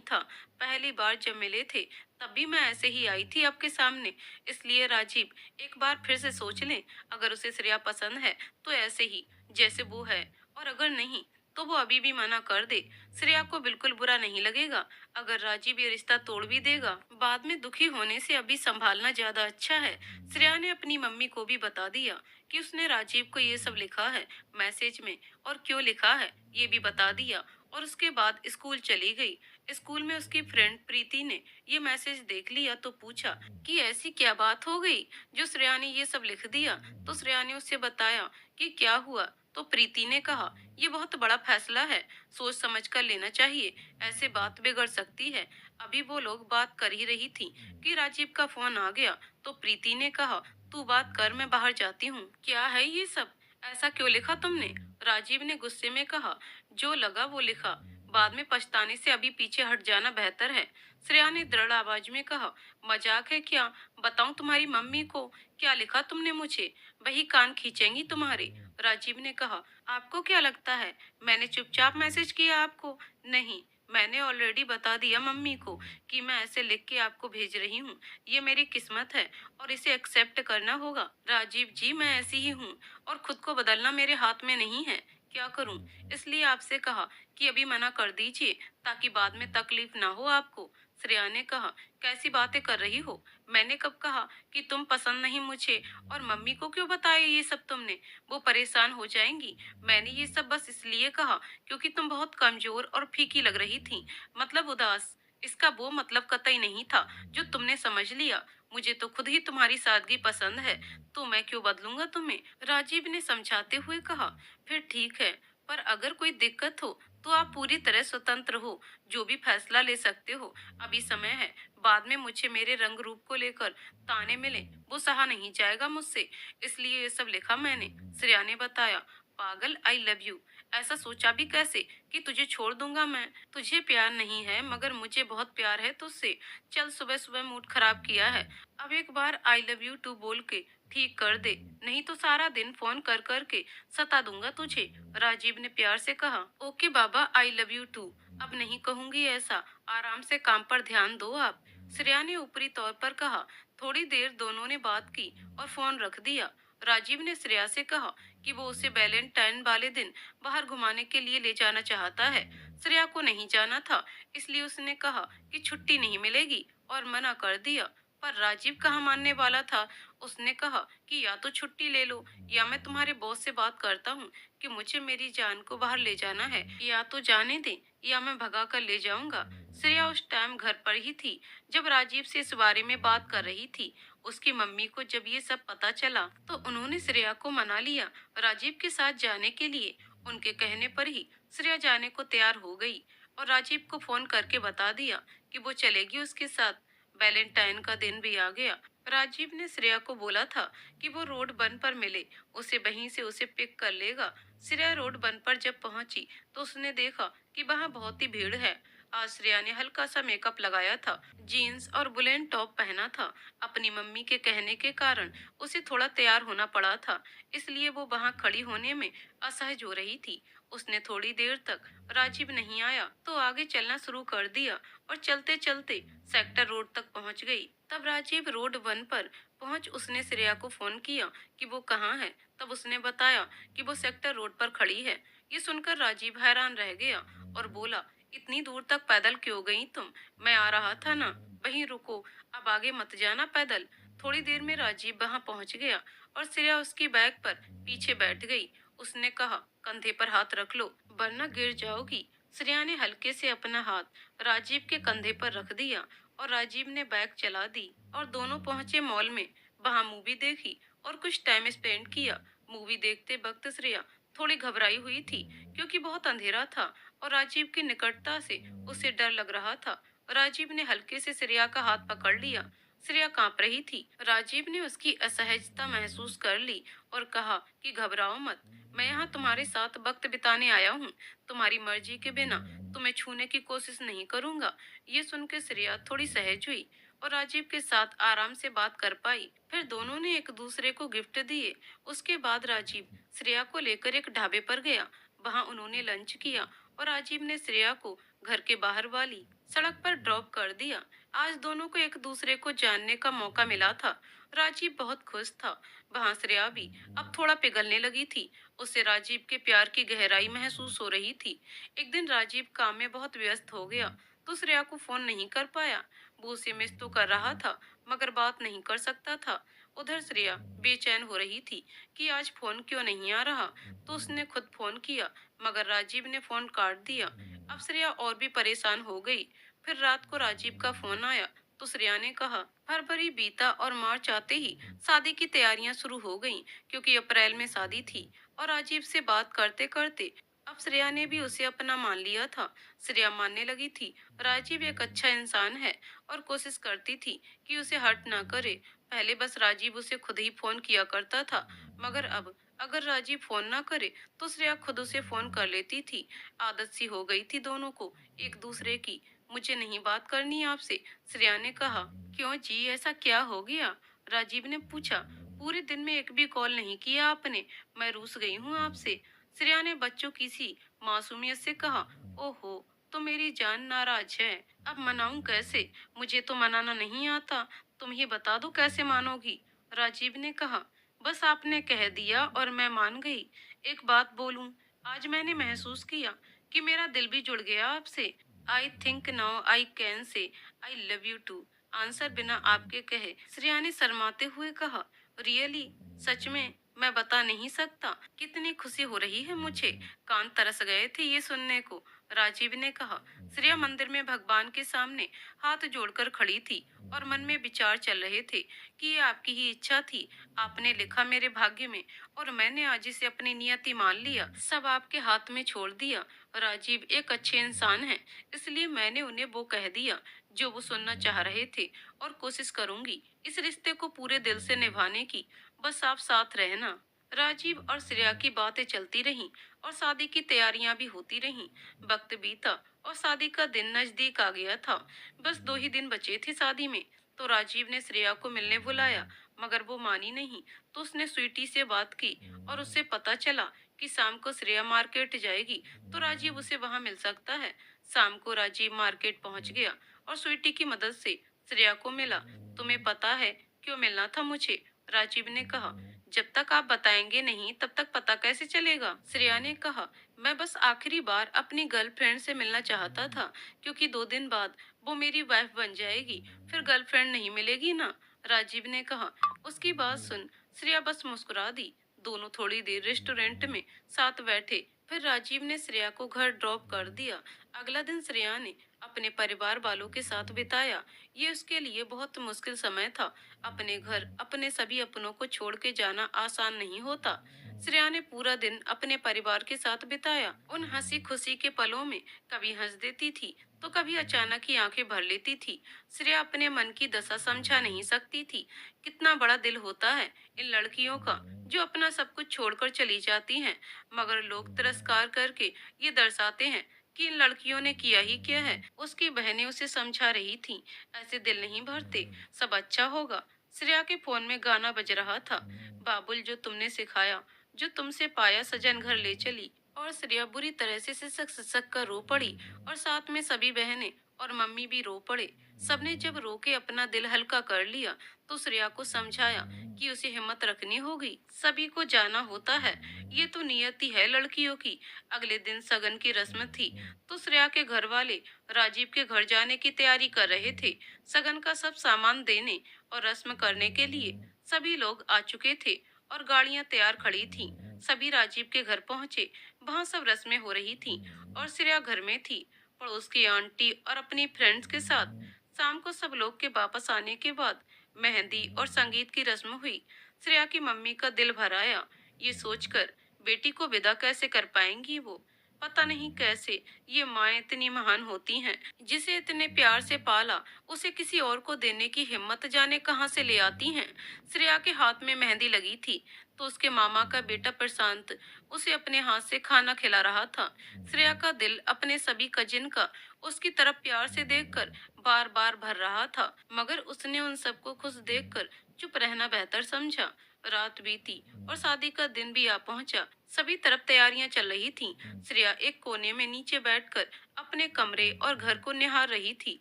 था, पहली बार जब मिले थे तब भी मैं ऐसे ही आई थी आपके सामने। इसलिए राजीव, एक बार फिर से सोच लें, अगर उसे श्रेया पसंद है तो ऐसे ही जैसे वो है, और अगर नहीं तो वो अभी भी मना कर दे। श्रेया को बिल्कुल बुरा नहीं लगेगा अगर राजीव ये रिश्ता तोड़ भी देगा। बाद में दुखी होने से अभी संभालना ज्यादा अच्छा है। श्रेया ने अपनी मम्मी को भी बता दिया कि उसने राजीव को ये सब लिखा है मैसेज में, और क्यों लिखा है ये भी बता दिया। और उसके बाद स्कूल चली गई। स्कूल में उसकी फ्रेंड प्रीति ने ये मैसेज देख लिया तो पूछा कि ऐसी क्या बात हो गई जो श्रेया ने ये सब लिख दिया। तो श्रेया ने उससे बताया कि क्या हुआ। तो प्रीति ने कहा, ये बहुत बड़ा फैसला है, सोच समझ कर लेना चाहिए, ऐसे बात बिगड़ सकती है। अभी वो लोग बात कर ही रही थी कि राजीव का फोन आ गया। तो प्रीति ने कहा, तू बात कर, मैं बाहर जाती हूँ। क्या है ये सब, ऐसा क्यों लिखा तुमने? राजीव ने गुस्से में कहा, जो लगा वो लिखा, बाद में पछताने से अभी पीछे हट जाना बेहतर है। श्रेया ने दृढ़ आवाज में कहा, मजाक है क्या? बताऊं तुम्हारी मम्मी को क्या लिखा तुमने मुझे? वही कान खींचेंगी तुम्हारे। राजीव ने कहा, आपको क्या लगता है मैंने चुपचाप मैसेज किया आपको? नहीं, मैंने ऑलरेडी बता दिया मम्मी को कि मैं ऐसे लिख के आपको भेज रही हूँ। ये मेरी किस्मत है और इसे एक्सेप्ट करना होगा। राजीव जी, मैं ऐसी ही हूँ और खुद को बदलना मेरे हाथ में नहीं है। क्या करूँ? इसलिए आपसे कहा कि अभी मना कर दीजिए ताकि बाद में तकलीफ ना हो आपको। श्रेया ने कहा, कैसी बातें कर रही हो? मैंने कब कहा कि तुम पसंद नहीं मुझे? और मम्मी को क्यों बताया ये सब तुमने? वो परेशान हो जाएंगी। मैंने ये सब बस इसलिए कहा क्योंकि तुम बहुत कमजोर और फीकी लग रही थी, मतलब उदास। इसका वो मतलब कतई नहीं था जो तुमने समझ लिया। मुझे तो खुद ही तुम्हारी सादगी पसंद है, तो मैं क्यों बदलूंगा तुम्हें? राजीव ने समझाते हुए कहा, फिर ठीक है, पर अगर कोई दिक्कत हो तो आप पूरी तरह स्वतंत्र हो, जो भी फैसला ले सकते हो। अभी समय है, बाद में मुझे मेरे रंग रूप को लेकर ताने मिले, वो सहा नहीं जाएगा मुझसे। इसलिए ये सब लिखा मैंने। श्रेया ने बताया, पागल, आई लव यू, ऐसा सोचा भी कैसे कि तुझे छोड़ दूंगा मैं? तुझे प्यार नहीं है मगर मुझे बहुत प्यार है तुझसे। चल, सुबह सुबह मूड खराब किया है, अब एक बार आई लव यू टू बोल के ठीक कर दे, नहीं तो सारा दिन फोन कर कर के सता दूंगा तुझे। राजीव ने प्यार से कहा, ओके बाबा, आई लव यू टू। अब नहीं कहूंगी ऐसा, आराम से काम पर ध्यान दो आप। श्रेया ने ऊपरी तौर पर कहा। थोड़ी देर दोनों ने बात की और फोन रख दिया। राजीव ने श्रेया से कहा कि वो उसे वैलेंटाइन वाले दिन बाहर घुमाने के लिए ले जाना चाहता है। श्रेया को नहीं जाना था, इसलिए उसने कहा कि छुट्टी नहीं मिलेगी और मना कर दिया। पर राजीव कहाँ मानने वाला था। उसने कहा कि या तो छुट्टी ले लो या मैं तुम्हारे बॉस से बात करता हूँ कि मुझे मेरी जान को बाहर ले जाना है, या तो जाने दे या मैं भगा कर ले जाऊंगा। श्रेया उस टाइम घर पर ही थी जब राजीव से इस बारे में बात कर रही थी। उसकी मम्मी को जब ये सब पता चला तो उन्होंने श्रेया को मना लिया राजीव के साथ जाने के लिए। उनके कहने पर ही श्रेया जाने को तैयार हो गई और राजीव को फोन करके बता दिया कि वो चलेगी उसके साथ। वैलेंटाइन का दिन भी आ गया। राजीव ने श्रेया को बोला था कि वो रोड वन पर मिले, उसे वहीं से उसे पिक कर लेगा। श्रेया रोड वन पर जब पहुंची तो उसने देखा कि वहां बहुत ही भीड़ है। आज श्रेया ने हल्का सा मेकअप लगाया था, जीन्स और बुलेन टॉप पहना था। अपनी मम्मी के कहने के कारण उसे थोड़ा तैयार होना पड़ा था, इसलिए वो वहां खड़ी होने में असहज हो रही थी। उसने थोड़ी देर तक राजीव नहीं आया तो आगे चलना शुरू कर दिया और चलते चलते सेक्टर रोड तक पहुंच गई। तब राजीव रोड 1 पर पहुंच उसने श्रेया को फोन किया कि वो कहाँ है। तब उसने बताया कि वो सेक्टर रोड पर खड़ी है। ये सुनकर राजीव हैरान रह गया और बोला, इतनी दूर तक पैदल क्यों गई तुम? मैं आ रहा था ना। वहीं रुको, अब आगे मत जाना पैदल। थोड़ी देर में राजीव वहां पहुंच गया और श्रेया उसकी बैग पर पीछे बैठ गई। उसने कहा, कंधे पर हाथ रख लो वरना गिर जाओगी। श्रेया ने हल्के से अपना हाथ राजीव के कंधे पर रख दिया और राजीव ने बैग चला दी और दोनों पहुंचे मॉल में। वहां मूवी देखी और कुछ टाइम स्पेंड किया। मूवी देखते वक्त श्रेया थोड़ी घबराई हुई थी क्योंकि बहुत अंधेरा था और राजीव की निकटता से उसे डर लग रहा था। राजीव ने हल्के से श्रेया का हाथ पकड़ लिया। श्रेया कांप रही थी। राजीव ने उसकी असहजता महसूस कर ली और कहा कि घबराओ मत, मैं यहाँ तुम्हारे साथ वक्त बिताने आया हूँ। तुम्हारी मर्जी के बिना तुम्हें छूने की कोशिश नहीं करूंगा। ये सुनकर श्रेया थोड़ी सहज हुई और राजीव के साथ आराम से बात कर पाई। फिर दोनों ने एक दूसरे को गिफ्ट दिए। उसके बाद राजीव श्रेया को लेकर एक ढाबे पर गया। वहां उन्होंने लंच किया और राजीव ने श्रेया को घर के बाहर वाली सड़क पर ड्रॉप कर दिया। आज दोनों को एक दूसरे को जानने का मौका मिला था। राजीव बहुत खुश था। वहां श्रेया भी अब थोड़ा पिघलने लगी थी। उसे राजीव के प्यार की गहराई महसूस हो रही थी। एक दिन राजीव काम में बहुत व्यस्त हो गया तो श्रेया को फोन नहीं कर पाया। वो उसे मिस तो कर रहा था मगर बात नहीं कर सकता था। उधर श्रेया बेचैन हो रही थी कि आज फोन क्यों नहीं आ रहा, तो उसने खुद फोन किया मगर राजीव ने फोन काट दिया। अब श्रेया और भी परेशान हो गई। फिर रात को राजीव का फोन आया तो श्रेया ने कहा, फरवरी बीता और मार्च आते ही शादी की तैयारियां शुरू हो गईं क्योंकि अप्रैल में शादी थी। और राजीव से बात करते करते अब श्रेया ने भी उसे अपना मान लिया था। श्रेया मानने लगी थी राजीव एक अच्छा इंसान है और कोशिश करती थी कि उसे हर्ट ना करे। पहले बस राजीव उसे खुद ही फोन किया करता था मगर अब अगर राजीव फोन ना करे तो श्रेया खुद उसे फोन कर लेती थी। आदत सी हो गई थी दोनों को एक दूसरे की। मुझे नहीं बात करनी आपसे, श्रेया ने कहा। क्यों जी, ऐसा क्या हो गया? राजीव ने पूछा। पूरे दिन में एक भी कॉल नहीं किया आपने, मैं रूठ गई हूँ आपसे, श्रेया ने बच्चों की सी मासूमियत से कहा। ओहो, तो मेरी जान नाराज है, अब मनाऊं कैसे? मुझे तो मनाना नहीं आता, तुम ही बता दो कैसे मानोगी? राजीव ने कहा। बस आपने कह दिया और मैं मान गई। एक बात बोलूं, आज मैंने महसूस किया कि मेरा दिल भी जुड़ गया आपसे। I think now I can say I love you too answer बिना आपके कहे, श्रेया ने शर्माते हुए कहा। रियली? सच में? मैं बता नहीं सकता कितनी खुशी हो रही है मुझे। कान तरस गए थे ये सुनने को, राजीव ने कहा। श्रेया मंदिर में भगवान के सामने हाथ जोड़कर खड़ी थी और मन में विचार चल रहे थे कि ये आपकी ही इच्छा थी। आपने लिखा मेरे भाग्य में और मैंने आज इसे अपनी नियति मान लिया, सब आपके हाथ में छोड़ दिया। राजीव एक अच्छे इंसान हैं, इसलिए मैंने उन्हें वो कह दिया जो वो सुनना चाह रहे थे और कोशिश करूंगी इस रिश्ते को पूरे दिल से निभाने की। बस आप साथ रहना। राजीव और श्रेया की बातें चलती रहीं और शादी की तैयारियां भी होती रहीं। वक्त बीता और शादी का दिन नजदीक आ गया था। बस 2 ही दिन बचे थे शादी में। तो राजीव ने श्रेया को मिलने बुलाया मगर वो मानी नहीं। तो उसने स्वीटी से बात की और उससे पता चला कि शाम को श्रेया मार्केट जाएगी तो राजीव उसे वहां मिल सकता है। शाम को राजीव मार्केट पहुंच गया और स्वीटी की मदद से श्रेया को मिला। तुम्हें पता है क्यों मिलना था मुझे? राजीव ने कहा। जब तक आप बताएंगे नहीं तब तक पता कैसे चलेगा? श्रेया ने कहा। मैं बस आखिरी बार अपनी गर्लफ्रेंड से मिलना चाहता था क्योंकि 2 दिन बाद वो मेरी वाइफ बन जाएगी, फिर गर्लफ्रेंड नहीं मिलेगी ना, राजीव ने कहा। उसकी बात सुन श्रेया बस मुस्कुरा दी। दोनों थोड़ी देर रेस्टोरेंट में साथ बैठे। फिर राजीव ने श्रेया को घर ड्रॉप कर दिया। अगला दिन श्रेया ने अपने परिवार वालों के साथ बिताया। ये उसके लिए बहुत मुश्किल समय था। अपने घर, अपने सभी अपनों को छोड़ के जाना आसान नहीं होता। श्रेया ने पूरा दिन अपने परिवार के साथ बिताया। उन हंसी खुशी के पलों में कभी हंस देती थी तो कभी अचानक ही आंखें भर लेती थी। श्रेया अपने मन की दशा समझा नहीं सकती थी। कितना बड़ा दिल होता है इन लड़कियों का जो अपना सब कुछ छोड़कर चली जाती हैं, मगर लोग तिरस्कार करके ये दर्शाते हैं कि इन लड़कियों ने किया ही क्या है। उसकी बहनें उसे समझा रही थीं, ऐसे दिल नहीं भरते, सब अच्छा होगा। श्रेया के फोन में गाना बज रहा था, बाबुल जो तुमने सिखाया, जो तुमसे पाया सजन घर ले चली। और श्रेया बुरी तरह से सिसक सिसक कर रो पड़ी और साथ में सभी बहनें और मम्मी भी रो पड़े। सबने जब रो के अपना दिल हल्का कर लिया तो श्रेया को समझाया कि उसे हिम्मत रखनी होगी, सभी को जाना होता है, ये तो नियति है लड़कियों की। अगले दिन सगन की रस्म थी तो श्रेया के घर वाले राजीव के घर जाने की तैयारी कर रहे थे। सगन का सब सामान देने और रस्म करने के लिए सभी लोग आ चुके थे और गाड़ियां तैयार खड़ी थीं। सभी राजीव के घर पहुंचे, वहां सब रस्में हो रही थीं और श्रेया घर में थी, पड़ोस की आंटी और अपनी फ्रेंड्स के साथ। शाम को सब लोग के वापस आने के बाद मेहंदी और संगीत की रस्म हुई। श्रेया की मम्मी का दिल भर आया, ये सोचकर बेटी को विदा कैसे कर पाएंगी वो। पता नहीं कैसे ये माएँ इतनी महान होती हैं, जिसे इतने प्यार से पाला उसे किसी और को देने की हिम्मत जाने कहाँ से ले आती हैं। श्रेया के हाथ में मेहंदी लगी थी तो उसके मामा का बेटा प्रशांत उसे अपने हाथ से खाना खिला रहा था। श्रेया का दिल अपने सभी कजिन का उसकी तरफ प्यार से देखकर बार बार भर रहा था, मगर उसने उन सबको खुश देखकर चुप रहना बेहतर समझा। रात बीती और शादी का दिन भी आ पहुंचा। सभी तरफ तैयारियां चल रही थीं। श्रेया एक कोने में नीचे बैठकर अपने कमरे और घर को निहार रही थी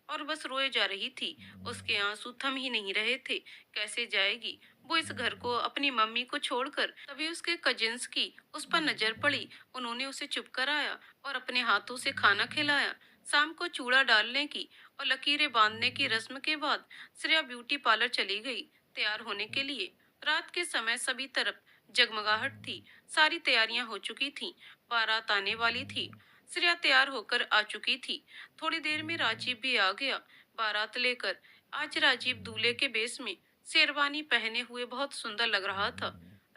और बस रोए जा रही थी। उसके आंसू थम ही नहीं रहे थे। कैसे जाएगी वो इस घर को अपनी मम्मी को छोड़कर। तभी उसके कजिन्स की उस पर नजर पड़ी। उन्होंने उसे चुप कराया और अपने हाथों से खाना खिलाया। शाम को चूड़ा डालने की और लकीरें बांधने की रस्म के बाद श्रेया ब्यूटी पार्लर चली गई तैयार होने के लिए। रात के समय सभी तरफ जगमगाहट थी, सारी तैयारियां हो चुकी थीं, बारात आने वाली थी। श्रेया तैयार होकर आ चुकी थी। थोड़ी देर में राजीव भी आ गया बारात लेकर। आज राजीव दूल्हे के बेस में शेरवानी पहने हुए बहुत सुंदर लग रहा था।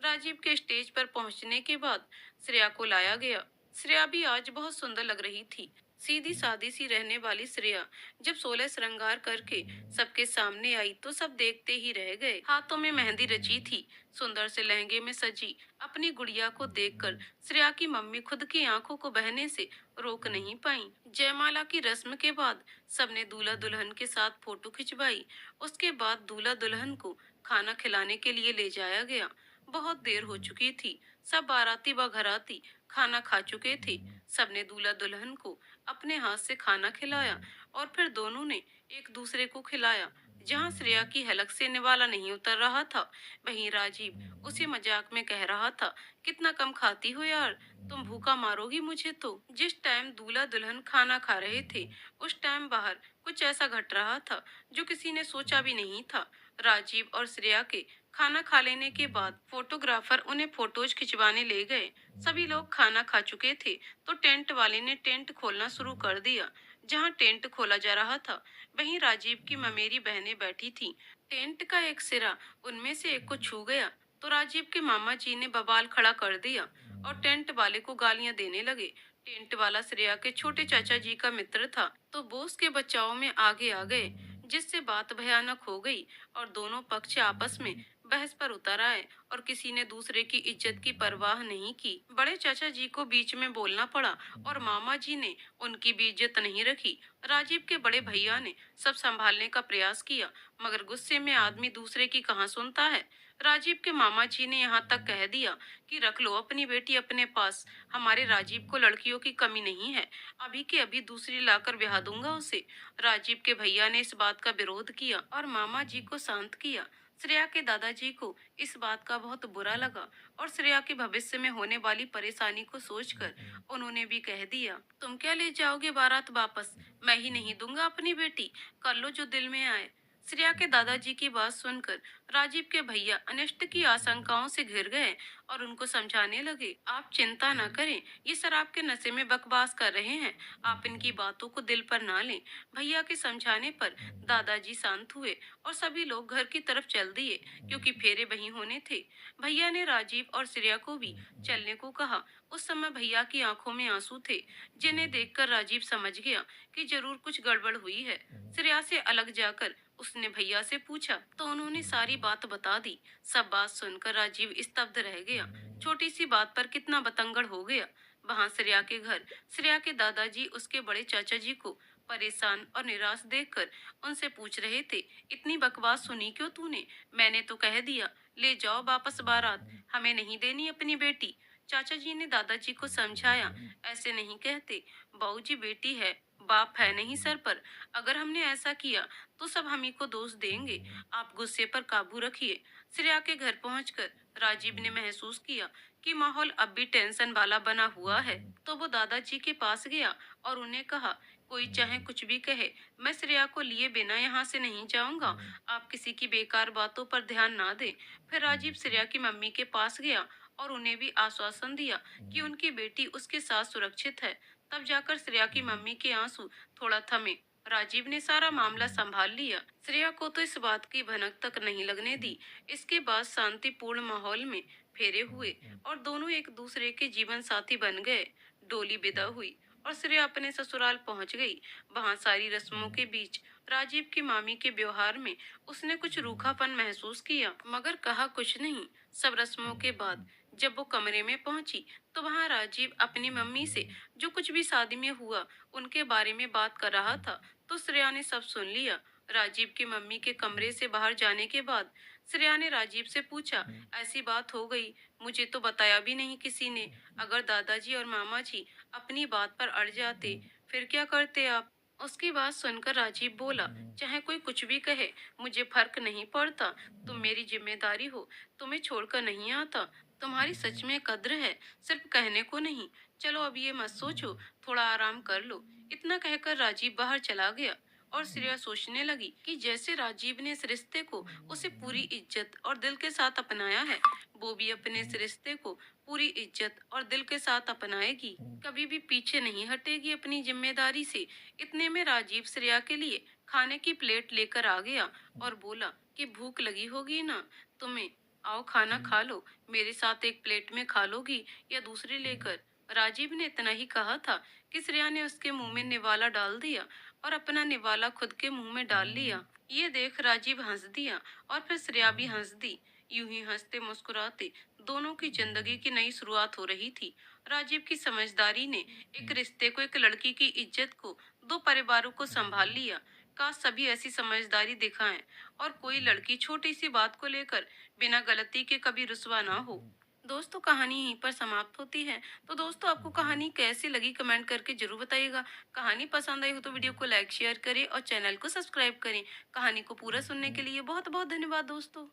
राजीव के स्टेज पर पहुंचने के बाद श्रेया को लाया गया। श्रेया भी आज बहुत सुंदर लग रही थी। सीधी सादी सी रहने वाली श्रेया जब 16 श्रृंगार करके सबके सामने आई तो सब देखते ही रह गए। हाथों में मेहंदी रची थी, सुंदर से लहंगे में सजी अपनी गुड़िया को देखकर श्रेया की मम्मी खुद की आंखों को बहने से रोक नहीं पाई। जयमाला की रस्म के बाद सबने दूल्हा दुल्हन के साथ फोटो खिंचवाई। उसके बाद दूल्हा दुल्हन को खाना खिलाने के लिए ले जाया गया। बहुत देर हो चुकी थी, सब बाराती व घराती खाना खा चुके थे। सबने दूल्हा दुल्हन को अपने हाथ से खाना खिलाया और फिर दोनों ने एक दूसरे को खिलाया। जहाँ श्रेया की हलक से निवाला नहीं उतर रहा था, वहीं राजीव उसे मजाक में कह रहा था, कितना कम खाती हो यार, तुम भूखा मारोगी मुझे तो। जिस टाइम दूल्हा दुल्हन खाना खा रहे थे उस टाइम बाहर कुछ ऐसा घट रहा था जो किसी ने सोचा भी नहीं था। राजीव और श्रेया के खाना खा लेने के बाद फोटोग्राफर उन्हें फोटोज खिंचवाने ले गए। सभी लोग खाना खा चुके थे तो टेंट वाले ने टेंट खोलना शुरू कर दिया। जहां टेंट खोला जा रहा था वहीं राजीव की ममेरी बहनें बैठी थीं। टेंट का एक सिरा उनमें से एक को छू गया तो राजीव के मामा जी ने बवाल खड़ा कर दिया और टेंट वाले को गालियां देने लगे। टेंट वाला श्रेया के छोटे चाचा जी का मित्र था तो वो उसके बचाव में आगे आ गए, जिससे बात भयानक हो गई और दोनों पक्ष आपस में बहस पर उतर आए और किसी ने दूसरे की इज्जत की परवाह नहीं की। बड़े चाचा जी को बीच में बोलना पड़ा और मामा जी ने उनकी भी इज्जत नहीं रखी। राजीव के बड़े भैया ने सब संभालने का प्रयास किया, मगर गुस्से में आदमी दूसरे की कहाँ सुनता है। राजीव के मामा जी ने यहाँ तक कह दिया कि रख लो अपनी बेटी अपने पास, हमारे राजीव को लड़कियों की कमी नहीं है, अभी के अभी दूसरी लाकर ब्याह दूंगा उसे। राजीव के भैया ने इस बात का विरोध किया और मामा जी को शांत किया। श्रेया के दादाजी को इस बात का बहुत बुरा लगा और श्रेया के भविष्य में होने वाली परेशानी को सोचकर उन्होंने भी कह दिया, तुम क्या ले जाओगे बारात वापस, मैं ही नहीं दूंगा अपनी बेटी, कर लो जो दिल में आए। श्रेया के दादाजी की बात सुनकर राजीव के भैया अनिष्ट की आशंकाओं से घिर गए और उनको समझाने लगे, आप चिंता न करें, ये शराब के नशे में बकवास कर रहे हैं, आप इनकी बातों को दिल पर ना लें। भैया के समझाने पर दादाजी शांत हुए और सभी लोग घर की तरफ चल दिए क्योंकि फेरे वहीं होने थे। भैया ने राजीव और श्रेया को भी चलने को कहा। उस समय भैया की आंखों में आंसू थे, जिन्हें देखकर राजीव समझ गया कि जरूर कुछ गड़बड़ हुई है। श्रेया से अलग जाकर उसने भैया से पूछा तो उन्होंने सारी बात बता दी। सब बात सुनकर राजीव स्तब्ध रह गया। छोटी सी बात पर कितना बतंगड़ हो गया। वहां श्रेया के घर श्रेया के दादाजी उसके बड़े चाचा जी को परेशान और निराश देखकर उनसे पूछ रहे थे, इतनी बकवास सुनी क्यों तूने? मैंने तो कह दिया, ले जाओ वापस बारात, हमें नहीं देनी अपनी बेटी। चाचा जी ने दादाजी को समझाया, ऐसे नहीं कहते, बहू जी बेटी है, बाप है नहीं सर पर। अगर हमने ऐसा किया तो सब हम ही को दोष देंगे। आप गुस्से पर काबू रखिए। श्रेया के घर पहुंचकर राजीव ने महसूस किया कि माहौल अब भी टेंशन वाला बना हुआ है। तो वो दादाजी के पास गया और उन्हें कहा, कोई चाहे कुछ भी कहे, मैं श्रेया को लिए बिना यहाँ से नहीं जाऊंगा। आप किसी की बेकार बातों पर ध्यान ना दें। फिर राजीव श्रेया की मम्मी के पास गया और उन्हें भी आश्वासन दिया कि उनकी बेटी उसके साथ सुरक्षित है। तब जाकर श्रेया की मम्मी के आंसू थोड़ा थमे। राजीव ने सारा मामला संभाल लिया। श्रेया को तो इस बात की भनक तक नहीं लगने दी। इसके बाद शांतिपूर्ण माहौल में फेरे हुए और दोनों एक दूसरे के जीवन साथी बन गए। डोली विदा हुई और श्रेया अपने ससुराल पहुंच गई। वहां सारी रस्मों के बीच राजीव की मामी के व्यवहार में उसने कुछ रूखापन महसूस किया, मगर कहा कुछ नहीं। सब रस्मों के बाद जब वो कमरे में पहुंची तो वहां राजीव अपनी मम्मी से जो कुछ भी शादी में हुआ उनके बारे में बात कर रहा था। तो श्रेया ने सब सुन लिया। राजीव की मम्मी के कमरे से बाहर जाने के बाद श्रेया ने राजीव से पूछा, ऐसी बात हो गई, मुझे तो बताया भी नहीं किसी ने। अगर दादाजी और मामा जी अपनी बात पर अड़ जाते फिर क्या करते आप? उसकी बात सुनकर राजीव बोला, चाहे कोई कुछ भी कहे, मुझे फर्क नहीं पड़ता। तुम मेरी जिम्मेदारी हो, तुम्हें छोड़कर नहीं आता। तुम्हारी सच में कद्र है, सिर्फ कहने को नहीं। चलो अब ये मत सोचो, थोड़ा आराम कर लो। इतना कहकर राजीव बाहर चला गया और श्रेया सोचने लगी कि जैसे राजीव ने इस रिश्ते को उसे पूरी इज्जत और दिल के साथ अपनाया है, वो भी अपने इस रिश्ते को पूरी इज्जत और दिल के साथ अपनाएगी। कभी भी पीछे नहीं हटेगी अपनी जिम्मेदारी से। इतने में राजीव श्रेया के लिए खाने की प्लेट लेकर आ गया और बोला कि भूख लगी होगी ना तुम्हें, आओ खाना खा लो। मेरे साथ एक प्लेट में खा लोगी या दूसरी लेकर? राजीव ने इतना ही कहा था कि श्रेया ने उसके मुंह में निवाला डाल दिया और अपना निवाला खुद के मुंह में डाल लिया। ये देख राजीव हंस दिया और फिर श्रेया भी हंस दी। यूं ही हंसते मुस्कुराते दोनों की जिंदगी की नई शुरुआत हो रही थी। राजीव की समझदारी ने एक रिश्ते को, एक लड़की की इज्जत को, दो परिवारों को संभाल लिया। काश सभी ऐसी समझदारी दिखाएं और कोई लड़की छोटी सी बात को लेकर बिना गलती के कभी रुस्वा ना हो। दोस्तों, कहानी यहीं पर समाप्त होती है। तो दोस्तों, आपको कहानी कैसी लगी कमेंट करके जरूर बताइएगा। कहानी पसंद आई हो तो वीडियो को लाइक शेयर करें और चैनल को सब्सक्राइब करें। कहानी को पूरा सुनने के लिए बहुत बहुत धन्यवाद दोस्तों।